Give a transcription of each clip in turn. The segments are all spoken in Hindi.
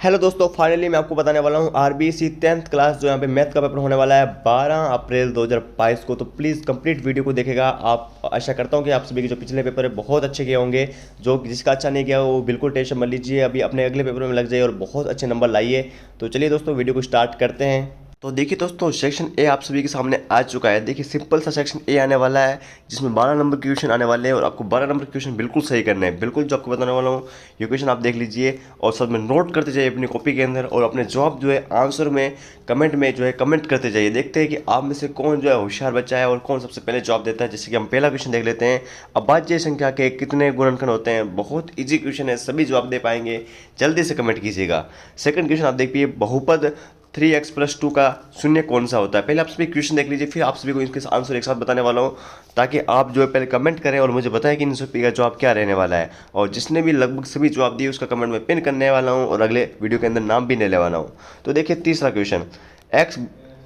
हेलो दोस्तों, फाइनली मैं आपको बताने वाला हूँ आरबीसी 10th क्लास जो यहाँ पे मैथ का पेपर होने वाला है 12 अप्रैल 2022 को। तो प्लीज़ कंप्लीट वीडियो को देखेगा। आप आशा करता हूँ कि आप सभी के जो पिछले पेपर है बहुत अच्छे किए होंगे। जो जिसका अच्छा नहीं किया वो बिल्कुल टेंशन मत लीजिए, अभी अपने अगले पेपर में लग जाइए और बहुत अच्छे नंबर लाइए। तो चलिए दोस्तों, वीडियो को स्टार्ट करते हैं। तो देखिए दोस्तों, सेक्शन ए आप सभी के सामने आ चुका है। देखिए सिंपल सा सेक्शन ए आने वाला है जिसमें 12 नंबर के क्वेश्चन आने वाले हैं और आपको 12 नंबर के क्वेश्चन बिल्कुल सही करने हैं। बिल्कुल जो आपको बताने वाला हूँ ये क्वेश्चन आप देख लीजिए और सब में नोट करते जाइए अपनी कॉपी के अंदर, और अपने जवाब जो है आंसर में कमेंट में जो है कमेंट करते जाइए। देखते हैं कि आप में से कौन जो है होशियार बच्चा है और कौन सबसे पहले जवाब देता है। जैसे कि हम पहला क्वेश्चन देख लेते हैं, अभाज्य संख्या के कितने गुणनखंड होते हैं। बहुत ईजी क्वेश्चन है, सभी जवाब दे पाएंगे, जल्दी से कमेंट कीजिएगा। सेकंड क्वेश्चन आप देखिए, बहुपद 3x+2 का शून्य कौन सा होता है। पहले आप सभी क्वेश्चन देख लीजिए, फिर आप सभी को इसके आंसर एक साथ बताने वाला हूँ, ताकि आप जो है पहले कमेंट करें और मुझे बताएं कि इन सभी का जवाब क्या रहने वाला है। और जिसने भी लगभग सभी जवाब दिए उसका कमेंट में पिन करने वाला हूँ और अगले वीडियो के अंदर नाम भी लेने वाला हूँ। तो देखिए तीसरा क्वेश्चन, एक्स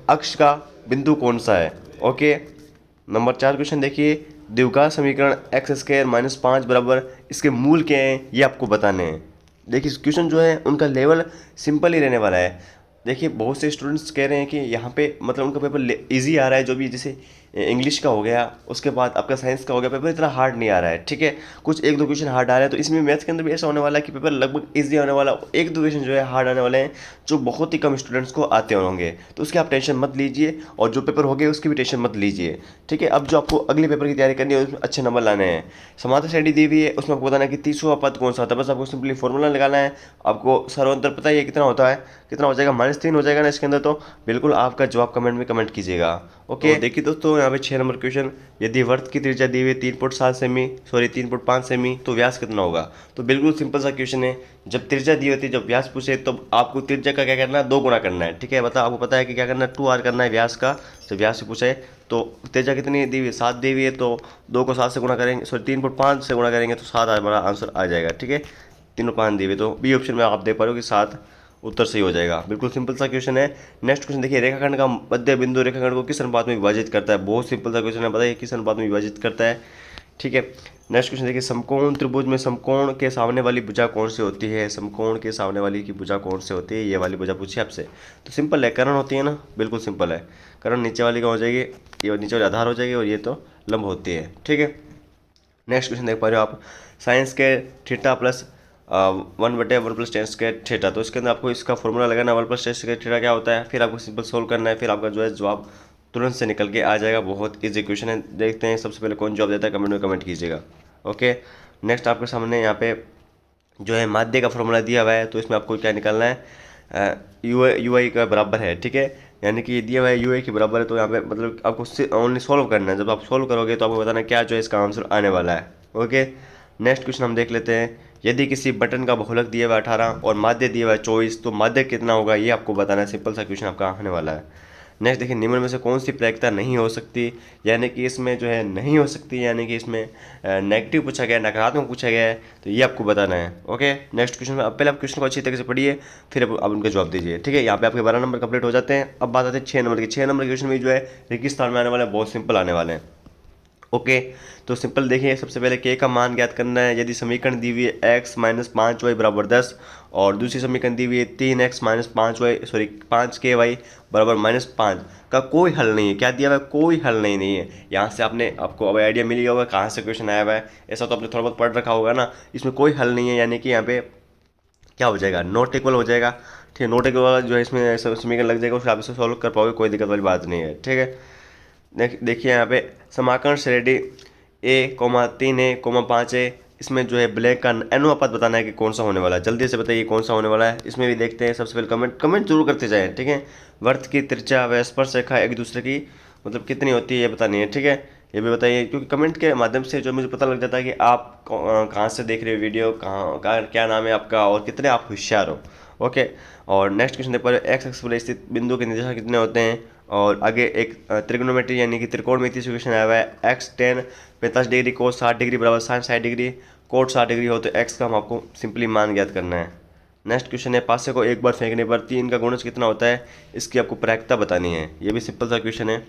अक्ष का बिंदु कौन सा है। ओके, नंबर 4 क्वेश्चन देखिए, द्विघात समीकरण x² - 5 बराबर इसके मूल क्या हैं ये आपको बताने हैं। देखिए क्वेश्चन जो है उनका लेवल सिंपल ही रहने वाला है। देखिए बहुत से स्टूडेंट्स कह रहे हैं कि यहाँ पे मतलब उनका पेपर इजी आ रहा है, जो भी जैसे इंग्लिश का हो गया, उसके बाद आपका साइंस का हो गया, पेपर इतना हार्ड नहीं आ रहा है। ठीक है, कुछ एक दो क्वेश्चन हार्ड आ रहे हैं, तो इसमें मैथ्स के अंदर भी ऐसा होने वाला है कि पेपर लगभग इजी आने वाला, एक दो क्वेश्चन जो है हार्ड आने वाले हैं जो बहुत ही कम स्टूडेंट्स को आते होंगे। तो उसकी आप टेंशन मत लीजिए और जो पेपर हो गए उसकी भी टेंशन मत लीजिए। ठीक है, अब जो आपको अगले पेपर की तैयारी करनी है उसमें अच्छे नंबर लाने हैं। समांतर श्रेणी दी हुई है, उसमें आपको बताना है कि 30वां पद कौन सा होता है। बस आपको सिंपली फॉर्मूला निकालना है। आपको सर्वांतर पता ही है कितना होता है, कितना हो जाएगा, -3 हो जाएगा ना इसके अंदर। तो बिल्कुल आपका जवाब कमेंट में कमेंट कीजिएगा। ओके, तो देखिए दोस्तों यहाँ पे 6 नंबर क्वेश्चन, यदि वृत्त की त्रिज्या दी हुई है 3.7 सेमी, सॉरी 3.5 सेमी, तो व्यास कितना होगा। तो बिल्कुल सिंपल सा क्वेश्चन है। जब त्रिज्या दी होती है, जब व्यास पूछे, तो आपको त्रिज्या का क्या करना है, 2 गुना करना है। ठीक है, बता आपको पता है कि क्या करना है, 2r करना है व्यास का। जब व्यास से पूछे तो त्रिज्या कितनी दी हुई है, 7 दी हुई है, तो 2 को 7 से गुणा करेंगे, सॉरी 3.5 से गुणा करेंगे तो 7 हमारा आंसर आ जाएगा। ठीक है, 3.5 दी हुई, तो बी ऑप्शन में आप देख पा रहे हो कि 7 उत्तर सही हो जाएगा। बिल्कुल सिंपल सा क्वेश्चन है। नेक्स्ट क्वेश्चन देखिए, रेखाखंड का मध्य बिंदु रेखाखंड को किस अनुपात में विभाजित करता है। बहुत सिंपल सा क्वेश्चन है, बताइए किस अनुपात में विभाजित करता है। ठीक है, नेक्स्ट क्वेश्चन देखिए, समकोण त्रिभुज में समकोण के सामने वाली भुजा कौन सी होती है। समकोण के सामने वाली की भुजा कौन सी होती है, ये वाली भुजा पूछी आपसे। तो सिंपल है, कर्ण होती है ना, बिल्कुल सिंपल है। कर्ण नीचे वाली कौन हो जाएगी, ये नीचे वाली आधार हो जाएगी और ये तो लंब होती है। ठीक है, नेक्स्ट क्वेश्चन देख पा रहे हो आप, साइंस के थीटा प्लस 1/1 + tan² थीटा। तो इसके अंदर आपको इसका फॉर्मूला लगाना, 1 + tan² थीटा क्या होता है, फिर आपको सिंपल सोल्व करना है, फिर आपका जो है जवाब तुरंत से निकल के आ जाएगा। बहुत ईजी क्वेश्चन है। देखते हैं सबसे पहले कौन जवाब देता है, कमेंट में कमेंट कीजिएगा। ओके, नेक्स्ट आपके सामने यहाँ पे जो है माध्य का फॉर्मूला दिया हुआ है, तो इसमें आपको क्या निकालना है, यू आई का बराबर है। ठीक है, यानी कि दिया हुआ है यू आई के बराबर है, तो यहाँ पे मतलब आपको ओनली सॉल्व करना है। जब आप सॉल्व करोगे तो आपको बताना क्या जो है इसका आंसर आने वाला है। ओके, नेक्स्ट क्वेश्चन हम देख लेते हैं, यदि किसी बटन का बहुलक दिया हुआ 18 और माध्य दिया हुआ है 24, तो माध्य कितना होगा ये आपको बताना है। सिंपल सा क्वेश्चन आपका आने वाला है। नेक्स्ट देखिए, निम्न में से कौन सी प्रायिकता नहीं हो सकती, यानी कि इसमें जो है नहीं हो सकती, यानी कि इसमें नेगेटिव पूछा गया है, नकारात्मक पूछा गया है, तो ये आपको बताना है। ओके, नेक्स्ट क्वेश्चन में अब पहले आप क्वेश्चन को अच्छी तरीके से पढ़िए, फिर आप उनका जवाब दीजिए। ठीक है, यहाँ पे आपके 12 नंबर कंप्लीट हो जाते हैं। अब बात आती है 6 नंबर की। 6 नंबर क्वेश्चन में जो है रेगिस्तान में आने वाले हैं, बहुत सिंपल आने वाले हैं। ओके, तो सिंपल देखिए, सबसे पहले के का मान ज्ञात करना है। यदि समीकरण दी हुई है x - 5y = 10 और दूसरी समीकरण दी हुई है 3x - 5y, सॉरी 5ky = -5 का कोई हल नहीं है। क्या दिया हुआ है, कोई हल नहीं है। यहाँ से आपको अब आइडिया मिल गया होगा कहाँ से क्वेश्चन आया हुआ है। ऐसा तो आपने थोड़ा बहुत पढ़ रखा होगा ना। इसमें कोई हल नहीं है, यानी कि यहाँ पे क्या हो जाएगा, नॉट इक्वल हो जाएगा। ठीक है, नॉट इक्वल वाला जो है इसमें समीकरण लग जाएगा, उससे आप इसे सॉल्व कर पाओगे, कोई दिक्कत वाली बात नहीं है। ठीक है, देखिए यहाँ पे समाकर्ण श्रेणी a, 3a, 5a, इसमें जो है ब्लैक का अनुपात बताना है कि कौन सा होने वाला है। जल्दी से बताइए कौन सा होने वाला है। इसमें भी देखते हैं, सबसे पहले कमेंट जरूर करते जाएं। ठीक है, वृत्त की त्रिज्या व स्पर्श रेखा एक दूसरे की मतलब कितनी होती है ये बतानी है। ठीक है, ये भी बताइए, क्योंकि कमेंट के माध्यम से जो मुझे पता लग जाता है कि आप कहाँ से देख रहे हो वीडियो, क्या नाम है आपका और कितने आप होशियार हो। ओके, और नेक्स्ट क्वेश्चन देख पा रहे हो, एक्स एक्स पर स्थित बिंदु के निर्देशांक कितने होते हैं। और आगे एक त्रिग्नोमेट्री यानी कि त्रिकोणमिति से क्वेश्चन आया हुआ है, x tan 45 डिग्री कोस 60 डिग्री बराबर sin 60 डिग्री कोट 60 डिग्री हो, तो x का हमको सिंपली मान ज्ञात करना है। नेक्स्ट क्वेश्चन है, पासे को एक बार फेंकने पर 3 का गुणज कितना होता है, इसकी आपको प्रायिकता बतानी है। ये भी सिंपल सा क्वेश्चन है।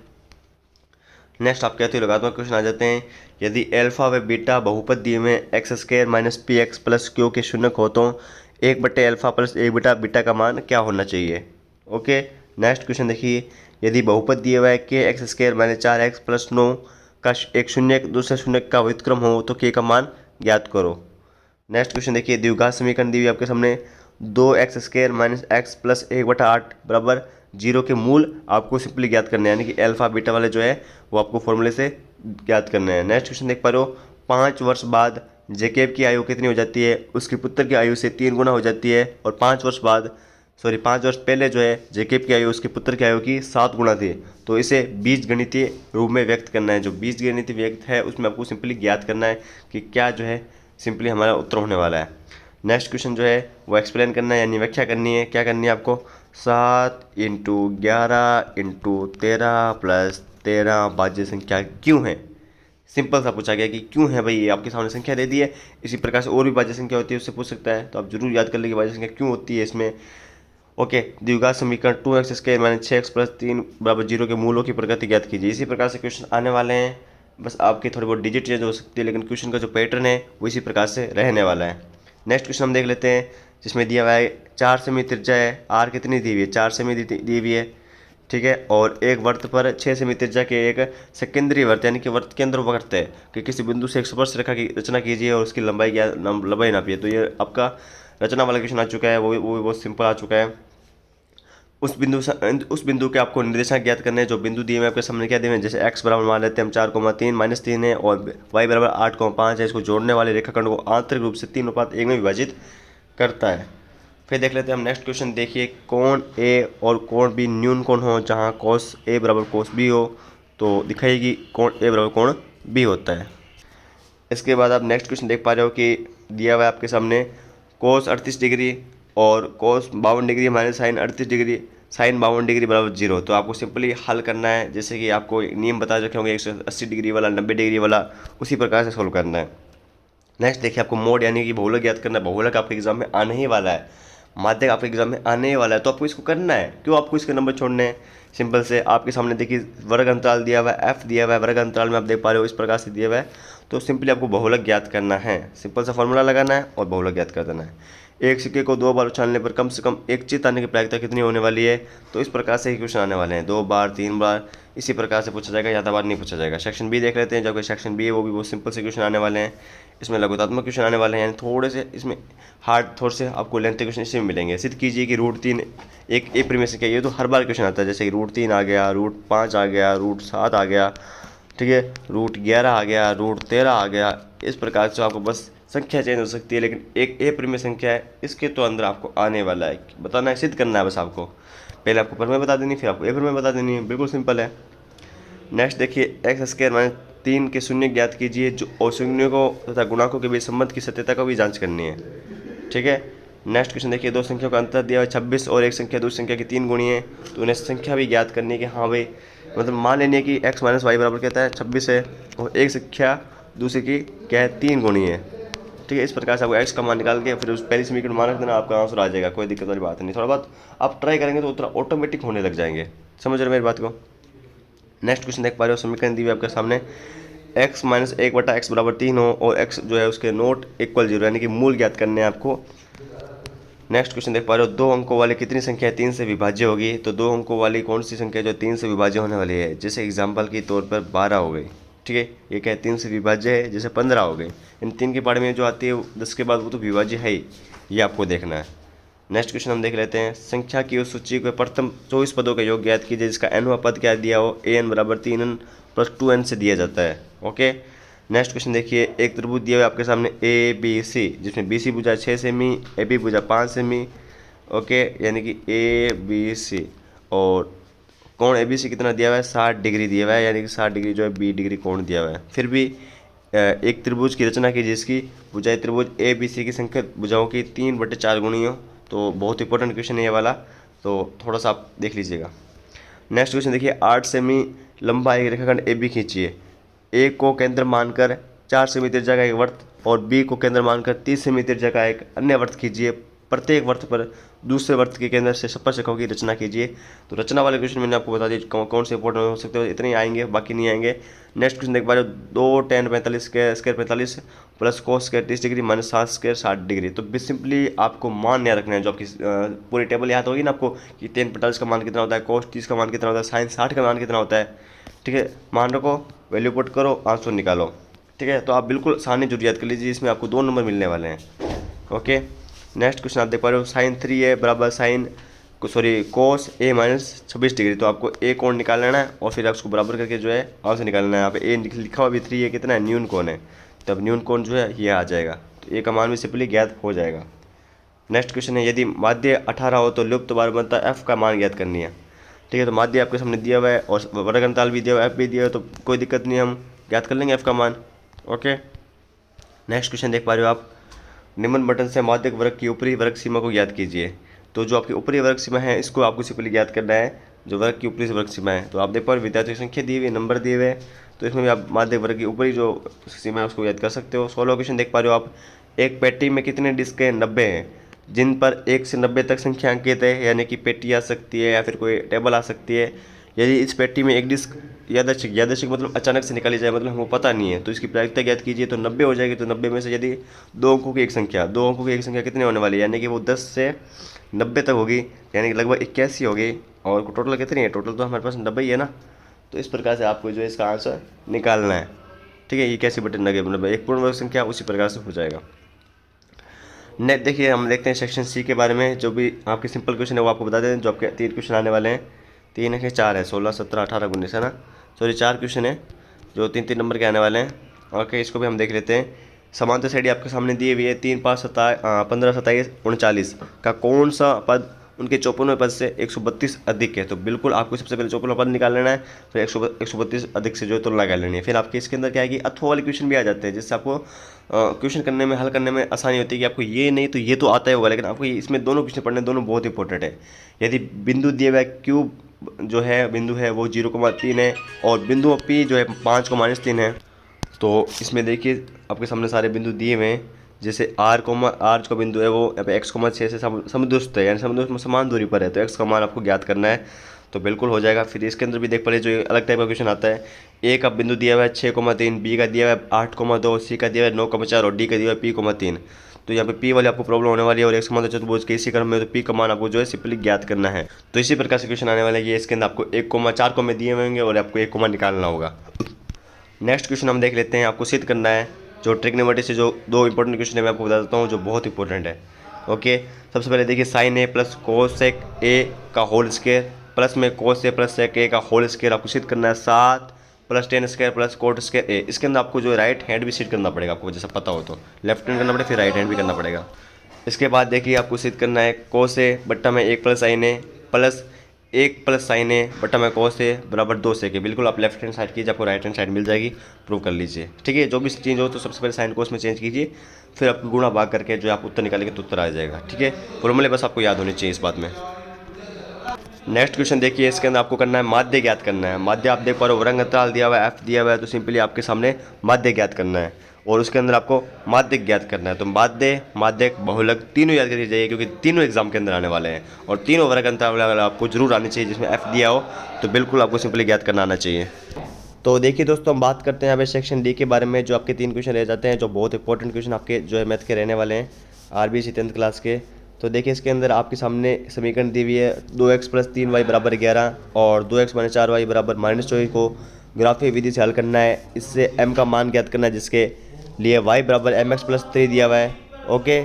नेक्स्ट आप कहते हो लगातार क्वेश्चन आ जाते हैं, यदि अल्फा व बीटा बहुपद दिए में x² - px + q के शून्यक हो तो 1/α प्लस 1 बीटा का मान क्या होना चाहिए। ओके, नेक्स्ट क्वेश्चन देखिए, यदि बहुपद दिया हुआ है के x square minus 4x plus 9 का एक शून्य दूसरे शून्य का व्युत्क्रम हो तो के का मान ज्ञात करो। नेक्स्ट क्वेश्चन देखिए, द्विघात समीकरण दी हुई आपके सामने 2x square minus x plus 1/8 बराबर 0 के मूल आपको सिंपली ज्ञात करने हैं, यानी कि अल्फा बीटा वाले जो है वो आपको फॉर्मूले से ज्ञात करने हैं। नेक्स्ट क्वेश्चन देख पा रहे हो, 5 वर्ष बाद जेकेब की आयु कितनी हो जाती है, उसके पुत्र की आयु से 3 गुना हो जाती है, और 5 वर्ष पहले जो है जेकेब की आयु उसके पुत्र की आयु की 7 गुना थी। तो इसे बीजगणितीय रूप में व्यक्त करना है। जो बीजगणितीय व्यक्त है उसमें आपको सिंपली ज्ञात करना है कि क्या जो है सिंपली हमारा उत्तर होने वाला है। नेक्स्ट क्वेश्चन जो है वो एक्सप्लेन करना है, यानी व्याख्या करनी है। क्या करनी है आपको, 7 × 11 × 13 प्लस 13 भाज्य संख्या क्यों है। सिंपल सा पूछा गया कि क्यों है भाई, ये आपके सामने संख्या दे दी है। इसी प्रकार से और भी भाज्य संख्या होती है उससे पूछ सकता है, तो आप जरूर याद कर लीजिए भाज्य संख्या क्यों होती है इसमें। ओके, द्विघात समीकरण 2x square minus 6x plus 3 बराबर 0 के मूलों की प्रकृति ज्ञात कीजिए। इसी प्रकार से क्वेश्चन आने वाले हैं, बस आपकी थोड़ी बहुत डिजिट चेंज हो सकती है, लेकिन क्वेश्चन का जो पैटर्न है वो इसी प्रकार से रहने वाला है। नेक्स्ट क्वेश्चन हम देख लेते हैं, जिसमें दिया हुआ है 4 सेमी त्रिज्या है, आर कितनी दी हुई है, 4 सेमी दी हुई है, ठीक है, और एक वृत्त पर 6 सेमी त्रिज्या के एक सेकेंडरी वृत्त यानी कि वृत्त के अंदर वृत्त है कि किसी बिंदु से एक स्पर्श रेखा की रचना कीजिए और उसकी लंबाई नापिए। तो ये आपका रचना वाला क्वेश्चन आ चुका है, वो भी बहुत सिंपल आ चुका है। उस बिंदु के आपको निर्देशांक ज्ञात करने हैं। जो बिंदु दिए हुए आपके सामने क्या दिए हुए हैं, जैसे x बराबर मान लेते हैं हम 4,3 -3 है, और y बराबर 8,5 है। इसको जोड़ने वाले रेखाखंड को आंतरिक रूप से 3:1 में विभाजित करता है। फिर देख लेते हैं हम नेक्स्ट क्वेश्चन। देखिए, कोण ए और कोण बी न्यून कोण हो, जहाँ cos a बराबर cos b हो तो दिखाएगी कोण a बराबर कोण b होता है। इसके बाद आप नेक्स्ट क्वेश्चन देख पा रहे हो कि दिया हुआ है आपके सामने cos 38 डिग्री और cos 52 degree minus sine 38 degree sine 52 degree बराबर 0। तो आपको सिंपली हल करना है, जैसे कि आपको नियम बता रखे होंगे 180 डिग्री वाला, 90 डिग्री वाला, उसी प्रकार से सोल्व करना है। नेक्स्ट देखिए, आपको मोड यानी कि बहुलक ज्ञात करना है। बहुलक आपके एग्जाम में आने ही वाला है, माध्यक आपके एग्जाम में आने ही वाला है, तो आपको इसको करना है। क्यों आपको इसके नंबर छोड़ने हैं, सिंपल से आपके सामने देखिए वर्ग अंतराल दिया हुआ है, एफ दिया हुआ है, वर्ग अंतराल में आप देख पा रहे हो इस प्रकार से दिया हुआ है। तो सिंपली आपको बहुलक ज्ञात करना है, सिंपल सा फॉर्मूला लगाना है और बहुलक ज्ञात कर देना है। एक सिक्के को 2 बार उछालने पर कम से कम एक चित आने की प्रायिकता कितनी होने वाली है। तो इस प्रकार से ही क्वेश्चन आने वाले हैं, 2 बार 3 बार, इसी प्रकार से पूछा जाएगा, ज़्यादा बार नहीं पूछा जाएगा। सेक्शन बी देख लेते हैं, जबकि सेक्शन बी है वो भी बहुत सिंपल से क्वेश्चन आने वाले हैं। इसमें लघुतात्मक क्वेश्चन आने वाले हैं, थोड़े से इसमें हार्ड, थोड़े से आपको लेंथ क्वेश्चन इसमें मिलेंगे। सिद्ध कीजिए कि √3 एक ए प्रीमियस संख्या, ये तो हर बार क्वेश्चन आता है, जैसे कि √3 आ गया, √5 आ गया, √7 आ गया, ठीक है, √11 आ गया, √13 आ गया। इस प्रकार से आपको बस संख्या चेंज हो सकती है, लेकिन एक ए प्रीमियस संख्या है, इसके तो अंदर आपको आने वाला है, बताना है, सिद्ध करना है बस आपको। पहले आपको प्रमेय बता देनी, फिर आपको ए प्रमेय बता देनी है, बिल्कुल सिंपल है। नेक्स्ट देखिए, x स्क्वायर माइनस 3 के शून्य ज्ञात कीजिए, जो और शून्यों को तथा गुणाकों के बीच संबंध की सत्यता को भी जांच करनी है, ठीक है। नेक्स्ट क्वेश्चन देखिए, दो संख्याओं का अंतर दिया है 26 और एक संख्या दूसरी संख्या की 3 गुणी है, तो उन्हें संख्या भी ज्ञात करनी है कि हाँ भाई, मतलब मान लेनी है कि x माइनस वाई बराबर कहता है 26 है, और एक संख्या दूसरी की क्या है 3 गुणी है, ठीक है। इस प्रकार से आपको x का मान निकाल के फिर उस पहली समीकरण मान रख देना, आपका आंसर आ जाएगा, कोई दिक्कत वाली बात नहीं। थोड़ा बहुत आप ट्राई करेंगे तो उत्तर ऑटोमेटिक होने लग जाएंगे, समझ रहे मेरी बात को। नेक्स्ट क्वेश्चन देख पा रहे हो, समीकरण दी हुई आपके सामने x माइनस 1/x बराबर 3 हो और x जो है उसके नॉट इक्वल 0 यानी कि मूल ज्ञात करने हैं आपको। नेक्स्ट क्वेश्चन देख पा रहे हो, 2 अंकों वाली कितनी संख्या 3 से विभाज्य होगी। तो 2 अंकों वाली कौन सी संख्या जो 3 से विभाज्य होने वाली है, जैसे एग्जाम्पल के तौर पर 12 हो गई, ठीक है, ये क्या है 3 से विभाज्य है, जैसे 15 हो गई। इन 3 के पार्ट में जो आती है 10 के बाद वो तो विभाज्य है ही, ये आपको देखना है। नेक्स्ट क्वेश्चन हम देख लेते हैं, संख्या की उस सूची को प्रथम 24 पदों का योग ज्ञात कीजिए, जिसका nवां पद क्या दिया हो, an बराबर 3n प्लस 2n से दिया जाता है। ओके, नेक्स्ट क्वेश्चन देखिए, एक त्रिभुज दिया हुआ आपके सामने ABC, जिसमें BC भुजा 6 सेमी, AB भुजा 5 सेमी, ओके, यानी कि ABC, और कोण ABC कितना दिया हुआ है 60 डिग्री दिया हुआ है, यानी कि 60 डिग्री जो है 20 डिग्री कोण दिया हुआ है। फिर भी एक त्रिभुज की रचना कीजिए, जिसकी भुजाएं त्रिभुज ABC की संख्या भुजाओं की 3/4 गुणी हो। तो बहुत इंपॉर्टेंट क्वेश्चन है ये वाला, तो थोड़ा सा आप देख लीजिएगा। नेक्स्ट क्वेश्चन देखिए, 8 सेमी लंबा एक रेखाखंड AB खींचिए, A को केंद्र मानकर 4 सेमी त्रिज्या का एक वृत्त और B को केंद्र मानकर 30 सेमी त्रिज्या का एक अन्य वृत्त खींचिए। प्रत्येक वृत्त पर दूसरे वर्त के केंद्र से स्पर्श रेखाओं की रचना कीजिए। तो रचना वाले क्वेश्चन मैंने आपको बता दिया कौन से इंपॉर्टेंट हो सकते हैं, इतने ही आएंगे, बाकी नहीं आएंगे। नेक्स्ट क्वेश्चन देख पा रहे हो, 2 tan 45 square 45 plus cos square 30 degree minus 7 square 60 degree. तो सिंपली आपको मान याद रखना है, जो आपकी पूरी टेबल याद होगी ना आपको कि tan 45 का मान कितना होता है, cos 30 का मान कितना होता है, sin 60 का मान कितना होता है। ठीक है, मान रखो, वैल्यू पुट करो, आंसर निकालो। ठीक है, तो आप बिल्कुल आसानी जरूर याद कर लीजिए, इसमें आपको 2 नंबर मिलने वाले हैं। ओके, नेक्स्ट क्वेश्चन आप देख पा रहे हो, sin 3a बराबर cos a माइनस 26 डिग्री। तो आपको a कोण निकाल लेना है और फिर उसको बराबर करके जो है आंसर निकालना है। यहाँ पे a लिखा हुआ भी 3a कितना है, न्यून कोण है, तो अब न्यून कोण जो है ये आ जाएगा, तो a का मान भी सिंपली ज्ञात हो जाएगा। नेक्स्ट क्वेश्चन है, यदि माध्य 18 हो तो लुप्त बार बनता f का मान ज्ञात करनी है। ठीक है, तो माध्य आपके सामने दिया हुआ है और वर्ग अंतराल भी दिया हुआ है, f भी दिया हुआ है, तो कोई दिक्कत नहीं, हम ज्ञात कर लेंगे f का मान। ओके, नेक्स्ट क्वेश्चन देख पा रहे हो आप, निम्न बटन से माध्यक वर्ग की ऊपरी वर्ग सीमा को ज्ञात कीजिए। तो जो आपकी ऊपरी वर्ग सीमा है इसको आपको सिंपली ज्ञात करना है, जो वर्ग की ऊपरी वर्ग सीमा है। तो आप देख पा रहे हो विद्यार्थियों की संख्या दी हुई, नंबर दिए हुए, तो इसमें भी आप माध्यक वर्ग की ऊपरी जो सीमा है उसको ज्ञात कर सकते हो। 16वां क्वेश्चन देख पा रहे हो आप, एक पेटी में कितने डिस्क हैं, 90 हैं, जिन पर 1 से 90 तक संख्या अंकित है, यानी कि पेटी आ सकती है या फिर कोई टेबल आ सकती है। यदि इस पेटी में एक डिस्क यादृच्छिक मतलब अचानक से निकाली जाए, मतलब हमको पता नहीं है, तो इसकी प्रायिकता ज्ञात कीजिए। तो 90 हो जाएगी, तो 90 में से यदि 2 अंकों की एक संख्या कितने होने वाली है, यानी कि वो 10 से 90 तक होगी, यानी कि लगभग 81 होगी। और टोटल कितनी है, टोटल तो हमारे पास 90 ही है ना। तो इस प्रकार से आपको जो है इसका आंसर निकालना है। ठीक है, 81 बटे 90 मतलब एक पूर्ण वर्ग संख्या उसी प्रकार से हो जाएगा। नेक्स्ट देखिए, हम देखते हैं सेक्शन सी के बारे में। जो भी आपके सिंपल क्वेश्चन है वो आपको बता दें। जो आपके 3 क्वेश्चन आने वाले हैं, 3 है कि 4 है, 16, 17, 18, 19 है ना, सॉरी 4 क्वेश्चन है जो 3-3 नंबर के आने वाले हैं। ओके, इसको भी हम देख लेते हैं। समांतर श्रेणी आपके सामने दी हुई है, 3, 5, 15, 27, 39 का कौन सा पद उनके 54वें पद से 132 अधिक है। तो बिल्कुल आपको सबसे पहले 54वां पद निकाल लेना है, फिर 132 अधिक से जो तुलना कर लेनी है। फिर आपके इसके अंदर क्या है कि अथवा वाले क्वेश्चन भी आ जाते हैं, जिससे आपको क्वेश्चन करने में, हल करने में आसानी होती है कि आपको ये नहीं तो ये तो आता ही होगा, लेकिन आपको इसमें दोनों क्वेश्चन पढ़ने, दोनों बहुत इंपॉर्टेंट है। यदि बिंदु दिए हुआ क्यूब जो है बिंदु है वो 0,3 है और बिंदु पी जो है 5,-3 है, तो इसमें देखिए आपके सामने सारे बिंदु दिए हुए हैं। जैसे आर का बिंदु है वो यहाँ पे x,6 से समदूरस्थ है, यानी समदूरस्थ में समान दूरी पर है, तो x का मान आपको ज्ञात करना है, तो बिल्कुल हो जाएगा। फिर इसके अंदर भी देख पा जो अलग टाइप का क्वेश्चन आता है, ए का बिंदु दिया हुआ है 6,3, बी का दिया हुआ है 8,2, सी का दिया हुआ है 9,4 और डी का दिया हुआ है P,3। तो यहाँ पे पी वाली आपको प्रॉब्लम होने वाली है, और एक समान चतुर्भुज के इसी क्रम में, तो पी का मान आपको जो है सिंपली ज्ञात करना है। तो इसी प्रकार से क्वेश्चन आने वाला है, ये इसके अंदर आपको 1,4 को दिए हुए होंगे और आपको 1 निकालना होगा। नेक्स्ट क्वेश्चन हम देख लेते हैं, आपको सिद्ध करना है जो ट्रिग्नोमेट्री से जो 2 इंपॉर्टेंट क्वेश्चन है मैं आपको बता देता हूँ, जो बहुत इंपॉर्टेंट है। ओके, सबसे पहले देखिए, sine A plus cosec A का होल स्क्वायर प्लस में कोस ए प्लस सेक ए का होल स्क्वायर आपको सिद्ध करना है। 7 plus ten square plus cot square A. इसके अंदर आपको जो राइट हैंड भी सिद्ध करना पड़ेगा, आपको जैसा पता हो तो लेफ्ट हैंड करना पड़ेगा, फिर राइट हैंड भी करना पड़ेगा। इसके बाद देखिए, आपको सिद्ध करना है कोस ए बट्टा में 1 plus sign A plus 1 plus sign ए बटा में कोस ए बराबर 2 सेक ए। बिल्कुल आप लेफ्ट हैंड साइड कीजिए, आपको राइट हैंड साइड मिल जाएगी, प्रूव कर लीजिए। ठीक है, जो भी चेंज हो तो सबसे पहले साइन कोस में चेंज कीजिए, फिर आपको गुणा भाग करके जो आप उत्तर निकालेंगे तो उत्तर आ जाएगा। ठीक है, फॉर्मूले बस आपको याद होने चाहिए इस बात में। नेक्स्ट क्वेश्चन देखिए, इसके अंदर आपको करना है माध्य ज्ञात करना है। माध्य आप देख पा रहे हो, वर्ग अंतराल दिया हुआ है, एफ दिया हुआ है, तो सिंपली आपके सामने माध्य ज्ञात करना है और उसके अंदर आपको माध्यक ज्ञात करना है। तो माध्य, माध्यक, बहुलक तीनों याद करिए जाइए, क्योंकि तीनों एग्जाम के अंदर आने वाले हैं और तीनों वर्ग अंतराल आपको जरूर आनी चाहिए। जिसमें एफ दिया हो तो बिल्कुल आपको सिंपली ज्ञात करना आना चाहिए। तो देखिए दोस्तों, हम बात करते हैं यहाँ पे सेक्शन डी के बारे में, जो आपके 3 क्वेश्चन रह जाते हैं, जो बहुत इंपॉर्टेंट क्वेश्चन आपके जो है मैथ के रहने वाले हैं, आरबीएसई 10th क्लास के। तो देखिए, इसके अंदर आपके सामने समीकरण दी हुई है, 2x + 3y = 11 और 2x - 4y = -24 को ग्राफीय विधि से हल करना है। इससे m का मान ज्ञात करना है, जिसके लिए y = mx + 3 दिया हुआ है। ओके,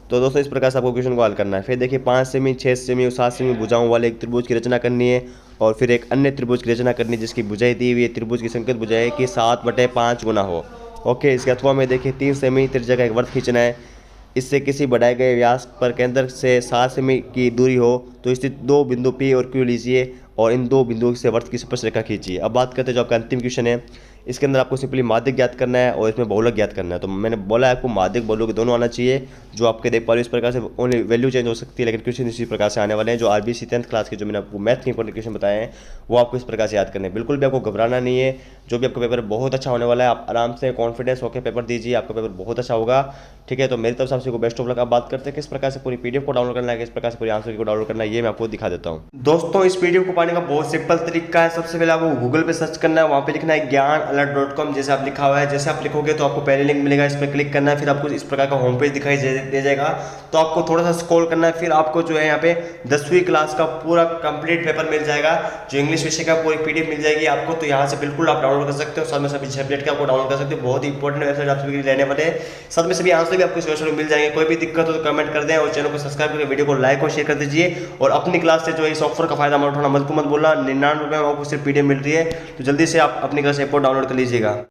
तो दोस्तों इस प्रकार से आपको क्वेश्चन को हल करना है। फिर देखिए, 5 सेमी, 6 सेमी और 7 सेमी भुजाओं वाले एक त्रिभुज की रचना करनी है और फिर एक अन्य त्रिभुज की रचना करनी है जिसकी भुजाएं दी हुई है, त्रिभुज की संकेत भुजाएं की 7/5 गुना हो। ओके, इसके अथवा में देखिए, 3 सेमी त्रिज्या का एक वृत्त खींचना है। इससे किसी बढ़ाए गए व्यास पर केंद्र से 7 सेमी की दूरी हो तो स्थित 2 बिंदु P और Q लीजिए और इन 2 बिंदुओं से वृत्त की स्पर्श रेखा खींचिए। अब बात करते हैं जो आपका अंतिम क्वेश्चन है, इसके अंदर आपको सिंपली माध्यक ज्ञात करना है और इसमें बहुलक ज्ञात करना है। तो मैंने बोला है आपको माध्यक बहुलक दोनों आना चाहिए। जो आपके देख पा रहे हो इस प्रकार से ओनली वैल्यू चेंज हो सकती है, लेकिन क्वेश्चन इसी प्रकार से आने वाले हैं। जो आरबीसी 10th क्लास के जो मैंने आपको मैथ के इंपॉर्टेंट क्वेश्चन बताए हैं वो आपको इस प्रकार से याद करने हैं। बिल्कुल भी आपको घबराना नहीं है, जो भी आपका पेपर बहुत अच्छा होने वाला है। आप आराम से कॉन्फिडेंस होकर पेपर दीजिए, आपका पेपर बहुत अच्छा होगा। ठीक है, तो मेरी तरफ से आपसे बेस्ट ऑफ लक। आप बात करते हैं किस प्रकार से पूरी पीडीएफ को डाउनलोड करना है, किस प्रकार से पूरी आंसर को डाउनलोड करना है, ये मैं आपको दिखा देता हूँ। दोस्तों इस पीडीएफ को पाने का बहुत सिंपल तरीका है। सबसे पहले आपको गूगल पे सर्च करना है, वहाँ पे लिखना है ज्ञानalert.com। जैसे आप लिखा हुआ है, जैसे आप लिखोगे तो आपको पहले लिंक मिलेगा, इस पर क्लिक करना है। फिर आपको इस प्रकार का होम पेज दिखाई दे जाएगा। तो आपको थोड़ा सा स्क्रॉल करना है, फिर आपको जो है यहाँ पे 10वीं क्लास का पूरा कंप्लीट पेपर मिल जाएगा, जो इंग्लिश विषय का पूरी पीडीएफ मिल जाएगी आपको। तो यहाँ से बिल्कुल आप डाउनलोड कर सकते हो, साथ में सभी सब्जेक्ट का आपको डाउनलोड कर सकते हो। बहुत ही इंपॉर्टेंट वेबसाइट आप सभी रहने वाले हैं, साथ में सभी आंसर भी आपको इस वेबसाइट में मिल जाएंगे। कोई भी दिक्कत हो तो कमेंट कर दें और चैनल को सब्सक्राइब करके वीडियो को लाइक और शेयर कर दीजिए। और अपनी क्लास से जो है सॉफ्टवेयर का फायदा मत उठाना, मत बोलना। 99 रुपये में आपको सिर्फ पीडीएफ मिल रही है, तो जल्दी से आप अपनी क्लास ऐप को डाउनलोड कर लीजिएगा।